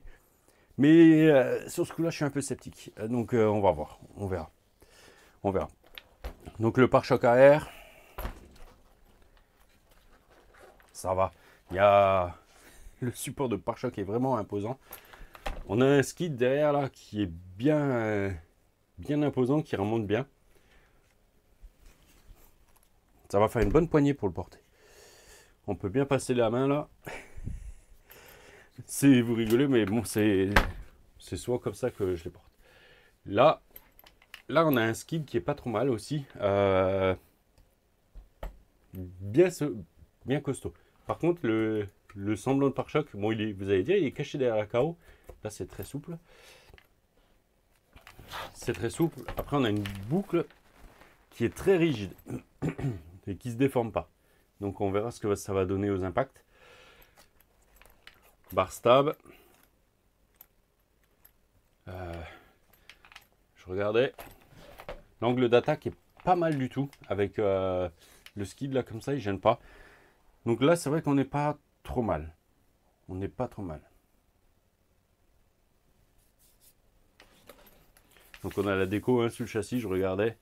Mais sur ce coup-là, je suis un peu sceptique. Donc, on va voir. On verra. On verra. Donc, le pare-choc arrière. Ça va. Il y a... Le support de pare-choc est vraiment imposant. On a un skid derrière là qui est bien, bien imposant, qui remonte bien. Ça va faire une bonne poignée pour le porter. On peut bien passer la main là. Vous rigolez, mais bon, c'est soit comme ça que je les porte. Là, on a un skid qui est pas trop mal aussi. Bien costaud. Par contre, le semblant de pare-choc, bon, vous allez dire, il est caché derrière la carreau. Là, c'est très souple. C'est très souple. Après, on a une boucle qui est très rigide et qui ne se déforme pas. Donc, on verra ce que ça va donner aux impacts. Bar stab. Je regardais. L'angle d'attaque est pas mal du tout. Avec le skid là, comme ça, il gêne pas. Donc là, c'est vrai qu'on n'est pas trop mal. On n'est pas trop mal. Donc on a la déco hein, sur le châssis, je regardais.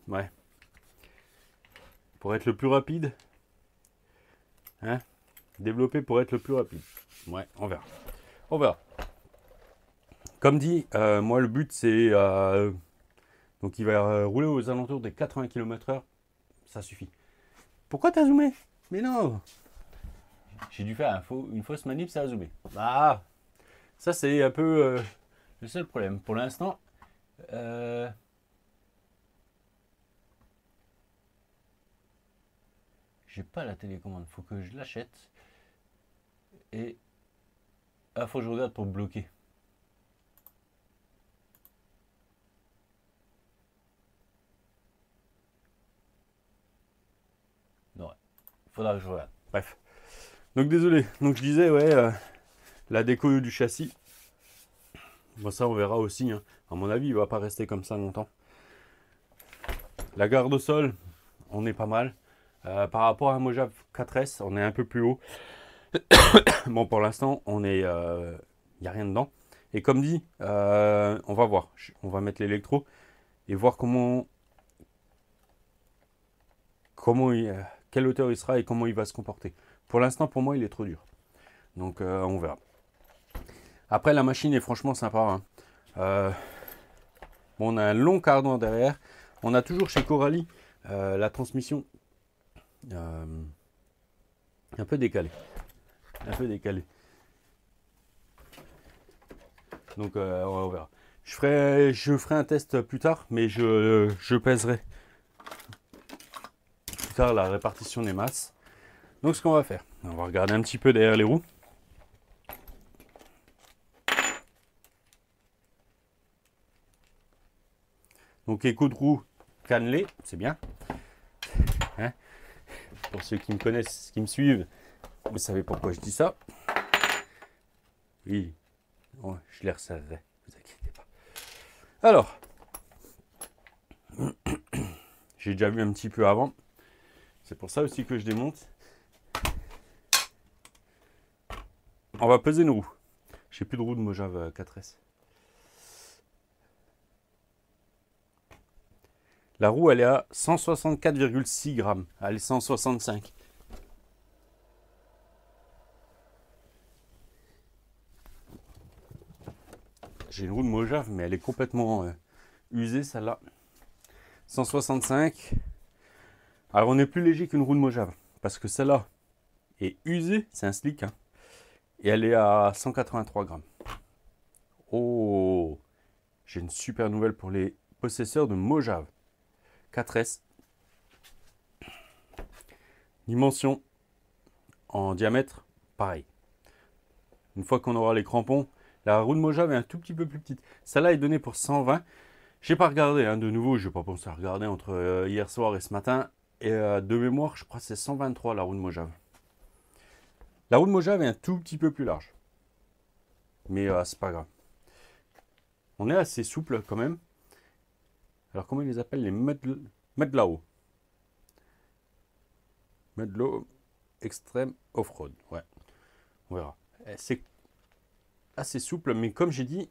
Ouais. Pour être le plus rapide. Hein, développé pour être le plus rapide. Ouais, on verra. On verra. Comme dit, moi le but c'est... donc il va rouler aux alentours des 80 km/h. Ça suffit. Pourquoi t'as zoomé? Mais non. J'ai dû faire une fausse manip, ça a zoomé. Ah, ça c'est un peu le seul problème. Pour l'instant, j'ai pas la télécommande. Faut que je l'achète. Et faut que je regarde pour bloquer. Non, faudra que je regarde. Bref. Donc désolé. Donc je disais ouais, la déco du châssis. Bon ça on verra aussi. Hein. À mon avis, il va pas rester comme ça longtemps. La garde au sol, on est pas mal. Par rapport à un Mojave 4S, on est un peu plus haut. Bon, pour l'instant, on est, y a rien dedans. Et comme dit, on va voir. On va mettre l'électro et voir quelle hauteur il sera et comment il va se comporter. Pour l'instant, pour moi, il est trop dur. Donc, on verra. Après, la machine est franchement sympa. Hein. Bon, on a un long cardan derrière. On a toujours chez Coralie la transmission un peu décalée. Un peu décalée. Donc on verra. Je ferai un test plus tard, mais je pèserai plus tard la répartition des masses. Donc ce qu'on va faire, on va regarder un petit peu derrière les roues. Donc écho de roue cannelé, c'est bien. Hein, pour ceux qui me connaissent, qui me suivent, vous savez pourquoi je dis ça. Oui, oh, je les resserrerai, vous inquiétez pas. Alors, j'ai déjà vu un petit peu avant. C'est pour ça aussi que je démonte. On va peser nos roues. J'ai plus de roues de Mojave 4S. La roue, elle est à 164,6 grammes. Elle est 165. J'ai une roue de Mojave, mais elle est complètement usée, celle-là. 165. Alors, on est plus léger qu'une roue de Mojave. Parce que celle-là est usée. C'est un slick. Hein, et elle est à 183 grammes. Oh, j'ai une super nouvelle pour les possesseurs de Mojave 4S. Dimension en diamètre, pareil. Une fois qu'on aura les crampons, la roue de Mojave est un tout petit peu plus petite. Celle-là est donnée pour 120. J'ai pas regardé, hein, de nouveau, je n'ai pas pensé à regarder entre hier soir et ce matin. Et de mémoire, je crois que c'est 123 la roue de Mojave. La roue de Mojave est un tout petit peu plus large. Mais c'est pas grave. On est assez souple quand même. Alors comment ils les appellent? Les Medlao. Medlao Extreme Off-Road. Ouais, on verra. C'est assez souple, mais comme j'ai dit,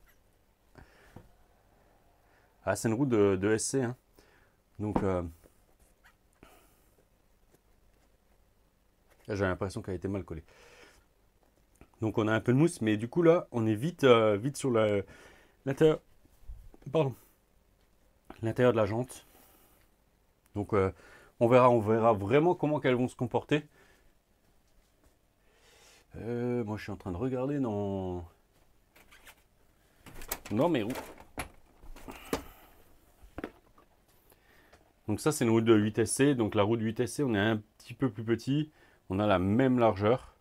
c'est une roue de SC. Hein. Donc, j'ai l'impression qu'elle a été mal collée. Donc, on a un peu de mousse, mais du coup, là, on est vite sur l'intérieur. Pardon. L'intérieur de la jante. Donc, on verra vraiment comment elles vont se comporter. Moi, je suis en train de regarder dans mes roues. Donc ça, c'est une roue de 8SC. Donc la roue de 8SC, on est un petit peu plus petit. On a la même largeur.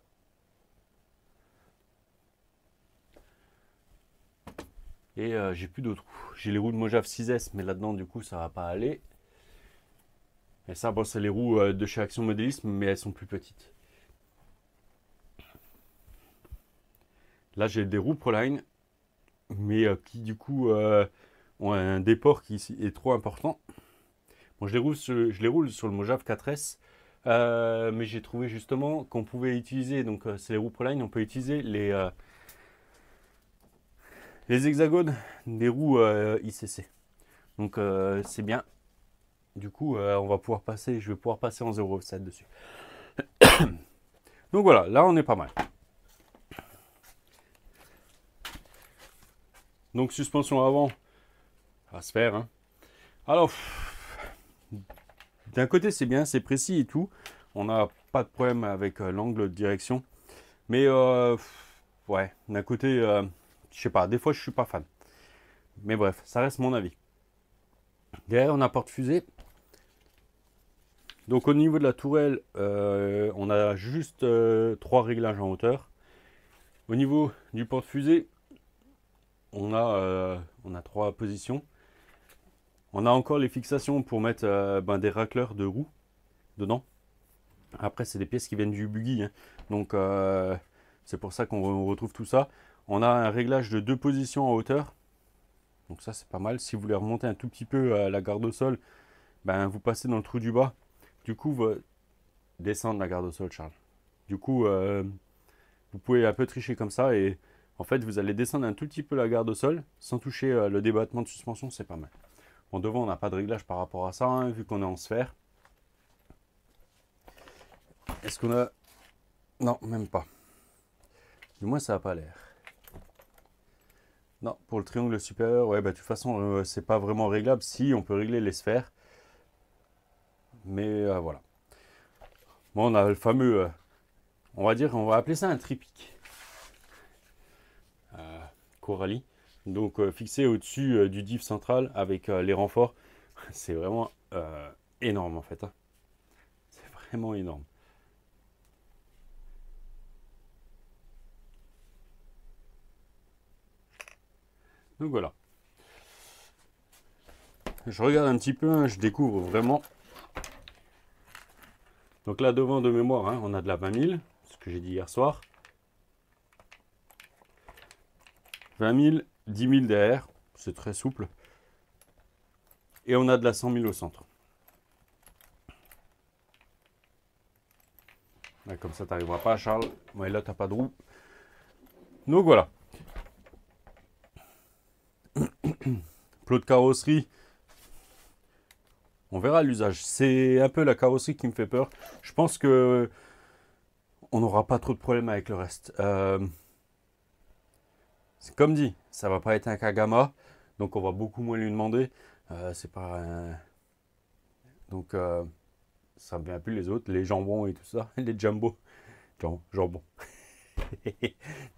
Et j'ai plus d'autres roues. J'ai les roues de Mojave 6S, mais là-dedans, du coup, ça va pas aller. Et ça, bon, c'est les roues de chez Action Modélisme, mais elles sont plus petites. Là, j'ai des roues Proline, mais qui, du coup, ont un déport qui est trop important. Bon, je les roule sur le Mojave 4S, mais j'ai trouvé justement qu'on pouvait utiliser, donc c'est les roues Proline, on peut utiliser les hexagones des roues ICC. Donc c'est bien. Du coup, on va pouvoir passer, je vais pouvoir passer en 0,7 dessus. Donc voilà, là on est pas mal. Donc suspension avant, ça va se faire. Hein. Alors, d'un côté c'est bien, c'est précis et tout. On n'a pas de problème avec l'angle de direction. Mais ouais, d'un côté, je sais pas, des fois je suis pas fan. Mais bref, ça reste mon avis. Derrière on a porte-fusée. Donc au niveau de la tourelle, on a juste 3 réglages en hauteur. Au niveau du porte-fusée, on a 3 positions. On a encore les fixations pour mettre des racleurs de roues dedans. Après, c'est des pièces qui viennent du buggy. Hein. Donc c'est pour ça qu'on retrouve tout ça. On a un réglage de 2 positions en hauteur. Donc ça, c'est pas mal. Si vous voulez remonter un tout petit peu la garde au sol, vous passez dans le trou du bas. Du coup, vous descendre la garde au sol, Charles. Du coup, vous pouvez un peu tricher comme ça et en fait, vous allez descendre un tout petit peu la garde au sol sans toucher le débattement de suspension, c'est pas mal. Bon, devant, on n'a pas de réglage par rapport à ça, hein, vu qu'on est en sphère. Est-ce qu'on a... Non, même pas. Du moins, ça n'a pas l'air. Non, pour le triangle supérieur, ouais, de toute façon, c'est pas vraiment réglable. Si, on peut régler les sphères. Mais voilà. Bon, on a le fameux... on va appeler ça un triptyque. Coralie. Donc fixé au-dessus du diff central avec les renforts. C'est vraiment énorme en fait. Hein. C'est vraiment énorme. Donc voilà. Je regarde un petit peu, hein, je découvre vraiment. Donc là devant de mémoire, hein, on a de la 20 000, ce que j'ai dit hier soir. 20 000, 10 000 derrière, c'est très souple. Et on a de la 100 000 au centre. Là, comme ça, tu n'arriveras pas, Charles. Ouais, là, tu n'as pas de roue. Donc voilà. Plot de carrosserie. On verra l'usage. C'est un peu la carrosserie qui me fait peur. Je pense que on n'aura pas trop de problèmes avec le reste. C'est comme dit, ça va pas être un Kagama, donc on va beaucoup moins lui demander. C'est pas un... Donc ça ne vient plus les autres, les jambons et tout ça, les jumbo. Jambon.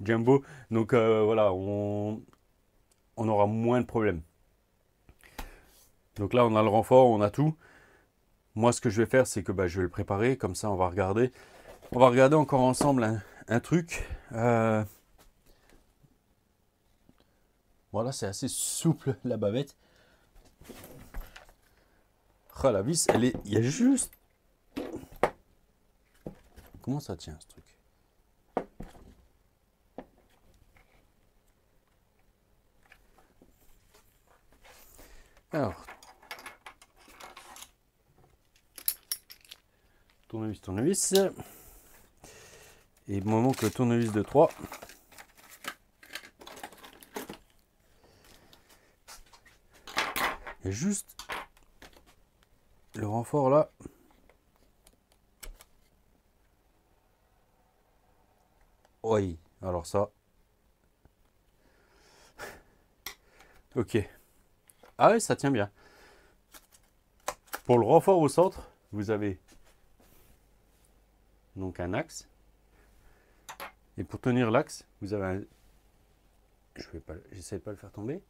Jumbo. Donc voilà, on aura moins de problèmes. Donc là, on a le renfort, on a tout. Moi, ce que je vais faire, c'est que je vais le préparer. Comme ça, on va regarder. On va regarder encore ensemble un truc. Voilà, c'est assez souple, la bavette. Ah, la vis, elle est... Il y a juste... Comment ça tient, ce truc? Alors... Tournevis, tournevis. Et il me manque le tournevis de 3. Et juste le renfort là. Oui, alors ça. Ok. Ah oui, ça tient bien. Pour le renfort au centre, vous avez donc un axe. Et pour tenir l'axe, vous avez un... J'essaie de pas le faire tomber.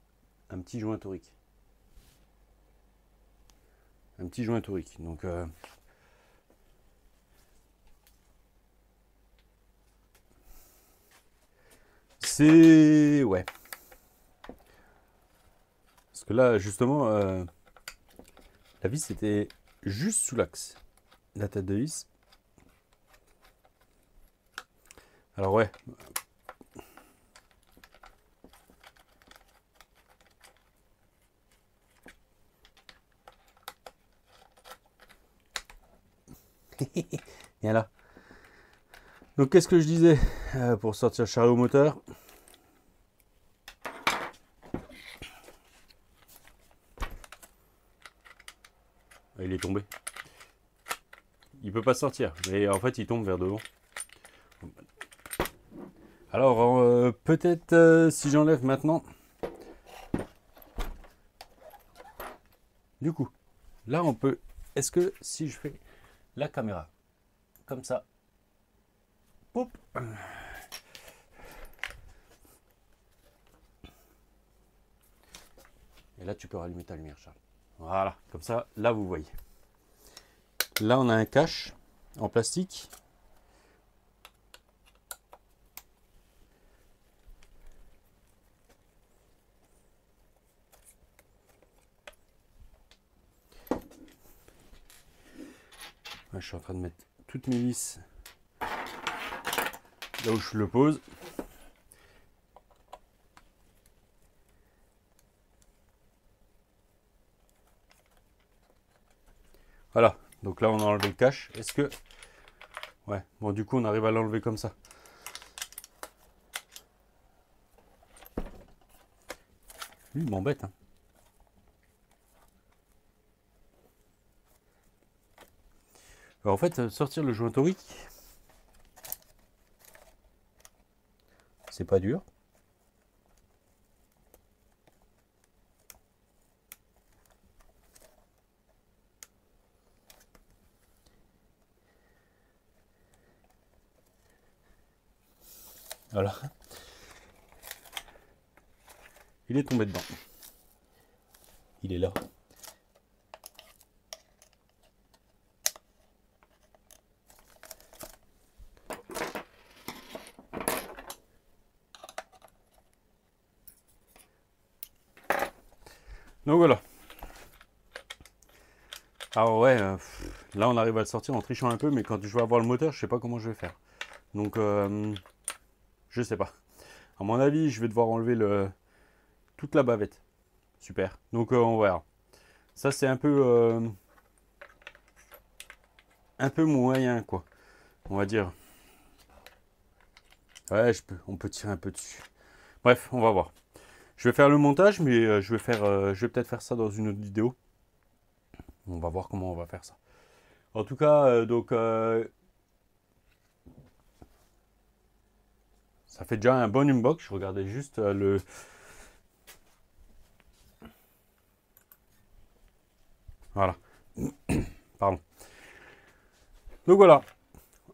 Un petit joint torique. Un petit joint torique. Donc c'est... Ouais. Parce que là, justement, la vis était juste sous l'axe. La tête de vis. Alors ouais. Viens là. Donc qu'est-ce que je disais pour sortir le chariot moteur? il peut pas sortir. Mais en fait, il tombe vers devant. Alors, peut-être si j'enlève maintenant. Du coup, là, on peut... Est-ce que si je fais la caméra comme ça, hop, et là, tu peux rallumer ta lumière, Charles. Voilà, comme ça, là, vous voyez. Là, on a un cache en plastique. Je suis en train de mettre toutes mes vis là où je le pose. Voilà, donc là on a enlevé le cache. Est-ce que... Ouais, bon du coup on arrive à l'enlever comme ça. Lui il m'embête. Hein. Alors, en fait, sortir le joint torique, c'est pas dur. Voilà. Il est tombé dedans. Il est là. Donc voilà. Alors ouais, là on arrive à le sortir en trichant un peu, mais quand je vais avoir le moteur, je sais pas comment je vais faire. Donc je sais pas. À mon avis, je vais devoir enlever toute la bavette. Super. Donc on verra. Ça c'est un peu moyen quoi. On va dire. Ouais, on peut tirer un peu dessus. Bref, on va voir. Je vais faire le montage, mais je vais peut-être faire ça dans une autre vidéo. On va voir comment on va faire ça. En tout cas, ça fait déjà un bon unbox. Je regardais juste Voilà. Pardon. Donc voilà.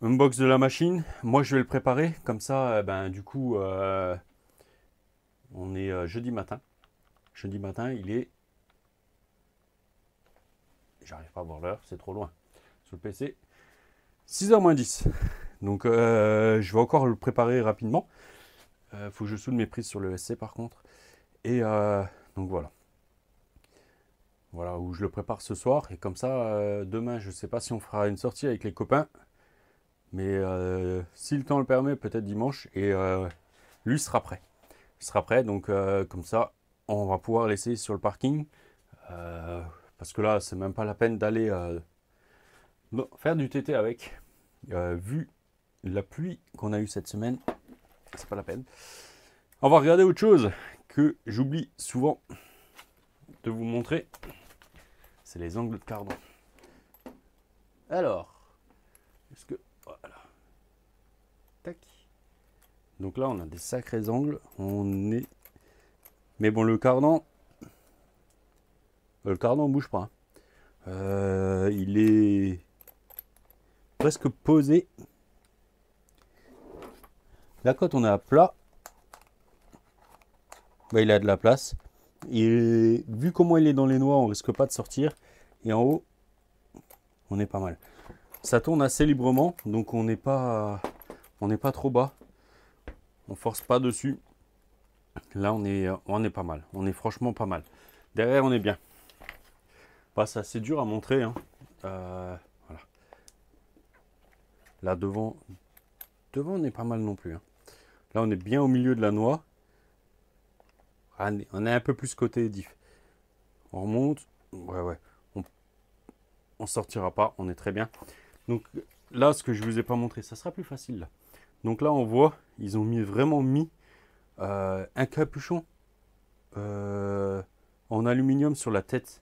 Unbox de la machine. Moi, je vais le préparer. Comme ça, du coup, on est jeudi matin. Jeudi matin, il est... J'arrive pas à voir l'heure, c'est trop loin. Sur le PC, 6h moins 10. Donc, je vais encore le préparer rapidement. Faut que je soude mes prises sur le SC par contre. Et donc voilà. Voilà où je le prépare ce soir. Et comme ça, demain, je sais pas si on fera une sortie avec les copains. Mais si le temps le permet, peut-être dimanche. Et lui sera prêt. Il sera prêt. Donc comme ça, on va pouvoir laisser sur le parking. Parce que là, c'est même pas la peine d'aller faire du TT avec. Vu la pluie qu'on a eue cette semaine, c'est pas la peine. On va regarder autre chose que j'oublie souvent de vous montrer. C'est les angles de cardan. Alors, est-ce que... Voilà. Tac. Donc là, on a des sacrés angles. On est... Mais bon, le cardan bouge pas. Hein. Il est presque posé. Là, quand on est à plat, il a de la place. Et vu comment il est dans les noix, on risque pas de sortir. Et en haut, on est pas mal. Ça tourne assez librement, donc on n'est pas trop bas. On force pas dessus. Là, on est pas mal. On est franchement pas mal. Derrière, on est bien. C'est assez dur à montrer. Hein. Voilà. Là, devant, on est pas mal non plus. Hein. Là, on est bien au milieu de la noix. On est un peu plus côté diff. On remonte. Ouais. On sortira pas. On est très bien. Donc là, ce que je vous ai pas montré, ça sera plus facile là. Donc là, on voit, ils ont vraiment mis un capuchon en aluminium sur la tête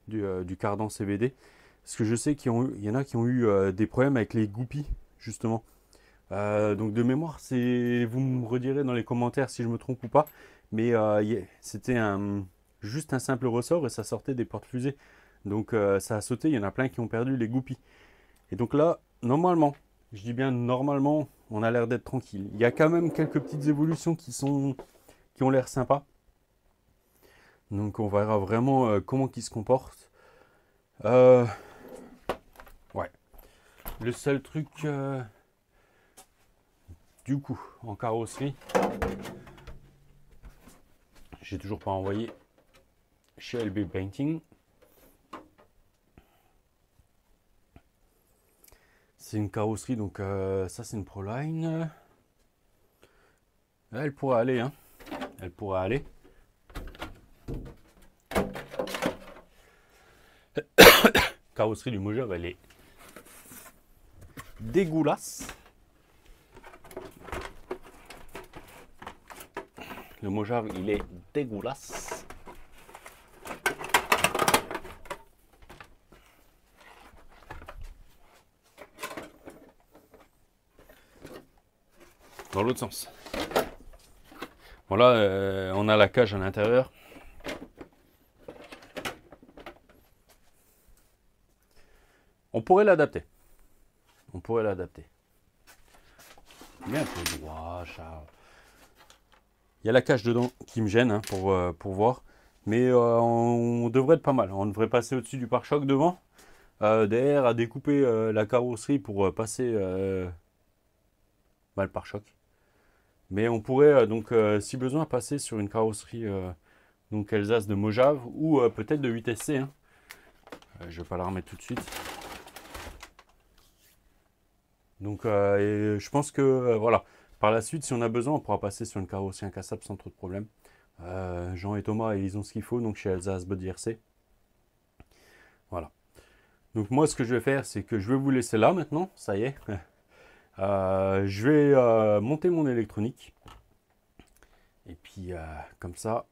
du cardan CVD. Parce que je sais qu'il y en a qui ont eu des problèmes avec les goupilles, justement. Donc de mémoire, vous me redirez dans les commentaires si je me trompe ou pas. Mais c'était juste un simple ressort et ça sortait des porte-fusées. Donc ça a sauté, il y en a plein qui ont perdu les goupilles. Et donc là, normalement, je dis bien normalement, on a l'air d'être tranquille. Il y a quand même quelques petites évolutions qui ont l'air sympas. Donc on verra vraiment comment ils se comportent. Ouais. Le seul truc, du coup, en carrosserie, j'ai toujours pas envoyé chez LB Painting. C'est une carrosserie, donc ça c'est une Proline. Elle pourrait aller, hein. Elle pourrait aller. Carrosserie du Mojave, elle est dégueulasse. Le Mojave, il est dégueulasse. Dans l'autre sens. Voilà, on a la cage à l'intérieur. On pourrait l'adapter. On pourrait l'adapter. Mets un peu droit, Charles. Il y a la cage dedans qui me gêne hein, pour voir. Mais on devrait être pas mal. On devrait passer au-dessus du pare-choc devant. Derrière, à découper la carrosserie pour passer le pare-choc. Mais on pourrait donc, si besoin, passer sur une carrosserie donc Alsace de Mojave ou peut-être de 8SC. Hein. Je ne vais pas la remettre tout de suite. Donc, et je pense que voilà, par la suite, si on a besoin, on pourra passer sur une carrosserie incassable sans trop de problème. Jean et Thomas, ils ont ce qu'il faut, donc chez Alsace Body RC. Voilà. Donc moi, ce que je vais faire, c'est que je vais vous laisser là maintenant, ça y est. Je vais monter mon électronique. Et puis, comme ça,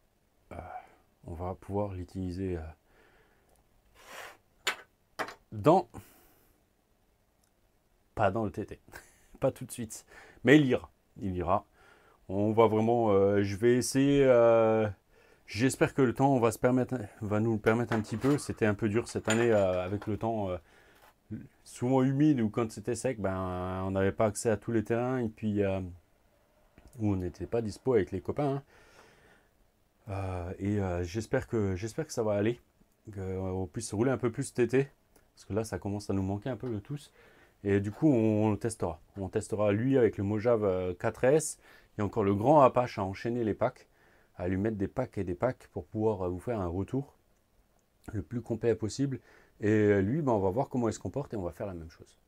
on va pouvoir l'utiliser pas dans le TT, pas tout de suite, mais il ira. On va vraiment, je vais essayer. J'espère que le temps va nous le permettre un petit peu. C'était un peu dur cette année avec le temps souvent humide ou quand c'était sec, ben on n'avait pas accès à tous les terrains et puis où on n'était pas dispo avec les copains. Hein. J'espère que ça va aller, qu'on puisse rouler un peu plus cet été, parce que là ça commence à nous manquer un peu de tous. Et du coup, on le testera. On testera lui avec le Mojave 4S. Il y a encore le grand Apache à enchaîner les packs, à lui mettre des packs et des packs pour pouvoir vous faire un retour le plus complet possible. Et lui, ben, on va voir comment il se comporte et on va faire la même chose.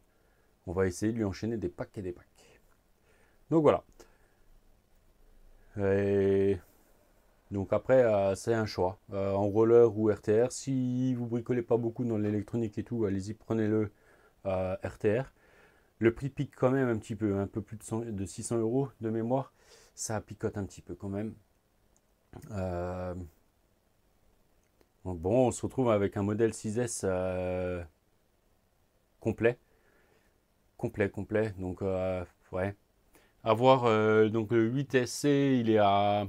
On va essayer de lui enchaîner des packs et des packs. Donc voilà. Et donc après, c'est un choix. En roller ou RTR. Si vous bricolez pas beaucoup dans l'électronique et tout, allez-y, prenez-le. RTR. Le prix pique quand même un petit peu, un peu plus de 600 euros de mémoire. Ça picote un petit peu quand même. Donc bon, on se retrouve avec un modèle 6S complet. Complet. Donc ouais. À voir, donc le 8SC, il est à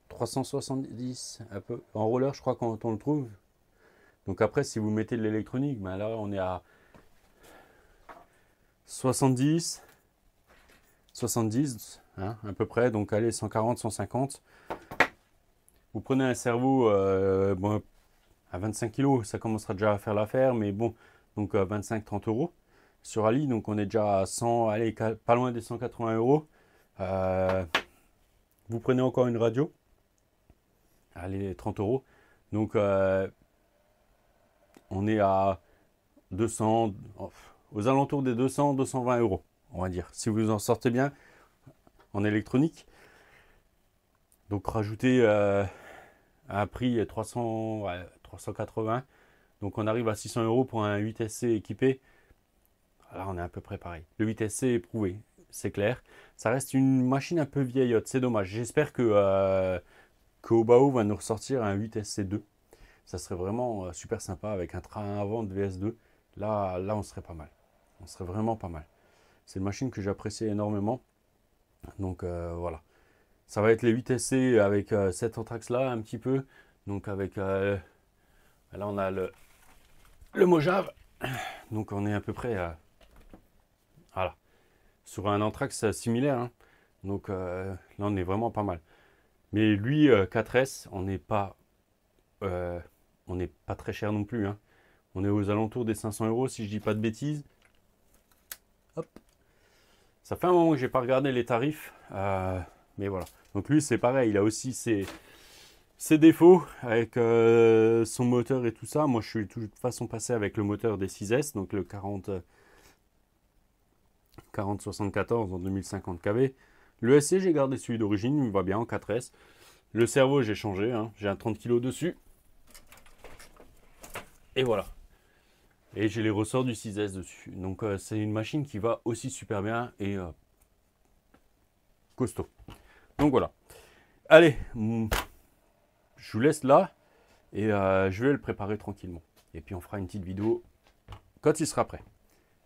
370 un peu. En roller, je crois quand on le trouve. Donc après, si vous mettez de l'électronique, ben là, on est à 70, hein, à peu près. Donc allez, 140, 150. Vous prenez un cerveau bon, à 25 kg, ça commencera déjà à faire l'affaire, mais bon, donc 25-30 euros sur Ali. Donc on est déjà à 100, allez, pas loin des 180 euros. Vous prenez encore une radio, allez, 30 euros. Donc on est à 200, aux alentours des 200, 220 euros, on va dire, si vous en sortez bien en électronique. Donc rajoutez un prix 300, ouais, 380, donc on arrive à 600 euros pour un 8SC équipé. Là on est à peu près pareil. Le 8SC est prouvé, c'est clair. Ça reste une machine un peu vieillotte, c'est dommage. J'espère que Obao va nous ressortir un 8SC2. ça serait vraiment super sympa avec un train avant de VS2. Là, on serait pas mal. On serait vraiment pas mal. C'est une machine que j'apprécie énormément. Donc voilà. Ça va être les 8SC avec cet Anthrax là un petit peu. Donc avec là on a le Mojave. Donc on est à peu près voilà, sur un Anthrax similaire. Hein. Donc là on est vraiment pas mal. Mais lui 4S, on n'est pas très cher non plus. Hein. On est aux alentours des 500 € si je dis pas de bêtises. Hop. Ça fait un moment que j'ai pas regardé les tarifs. Mais voilà. Donc lui c'est pareil, il a aussi ses défauts avec son moteur et tout ça. Moi je suis de toute façon passé avec le moteur des 6S, donc le 4074 en 2050 kV. Le SC j'ai gardé celui d'origine, il va bien en 4S. Le cerveau j'ai changé, hein. J'ai un 30 kg dessus. Et voilà. Et j'ai les ressorts du 6S dessus. Donc c'est une machine qui va aussi super bien et costaud. Donc voilà. Allez, je vous laisse là et je vais le préparer tranquillement. Et puis on fera une petite vidéo quand il sera prêt.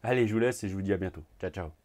Allez, je vous laisse et je vous dis à bientôt. Ciao, ciao.